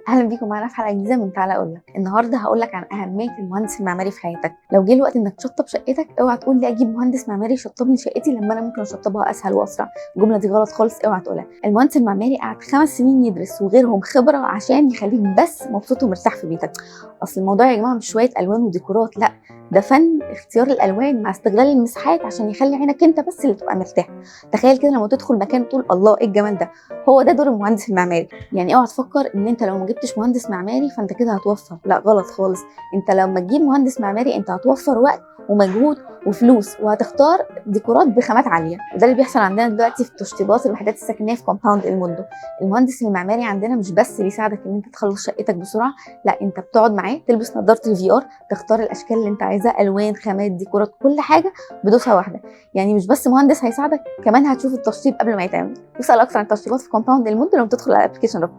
اهلا بيكم معانا في حلقه جديده من تعالى اقول لك. النهارده هقول لك عن اهميه المهندس المعماري في حياتك. لو جه الوقت انك تشطب شقتك، اوعى تقول لي اجيب مهندس معماري يشطب لي شقتي لما انا ممكن اشطبها اسهل واسرع. الجمله دي غلط خالص، اوعى تقولها. المهندس المعماري قعد 5 سنين يدرس وغيرهم خبره عشان يخليك بس مبسوط ومرتاح في بيتك. اصل الموضوع يا جماعه مش شويه الوان وديكورات، لا، ده فن اختيار الالوان مع استغلال المساحات عشان يخلي عينك انت بس اللي تبقى مرتاح. تخيل كده لما تدخل مكان تقول الله ايه الجمال ده. هو ده دور المهندس المعماري. يعني اوعى تفكر ان انت لو ما جبتش مهندس معماري فانت كده هتوفر، لا غلط خالص. انت لما تجيب مهندس معماري انت هتوفر وقت ومجهود وفلوس، وهتختار ديكورات بخامات عاليه. وده اللي بيحصل عندنا دلوقتي في تشطيبات الوحدات السكنيه في كومباوند الموندو. المهندس المعماري عندنا مش بس بيساعدك ان انت تخلص شقتك بسرعه، لا، انت بتقعد معاه تلبس نظاره الفي ار، تختار الاشكال اللي انت عايزاها، الوان، خامات، ديكورات، كل حاجه بدوسه واحده. يعني مش بس مهندس هيساعدك، كمان هتشوف التشطيب قبل ما يتعمل. واسال اكتر عن التشطيبات في كومباوند الموندو لما تدخل على الابلكيشن ده.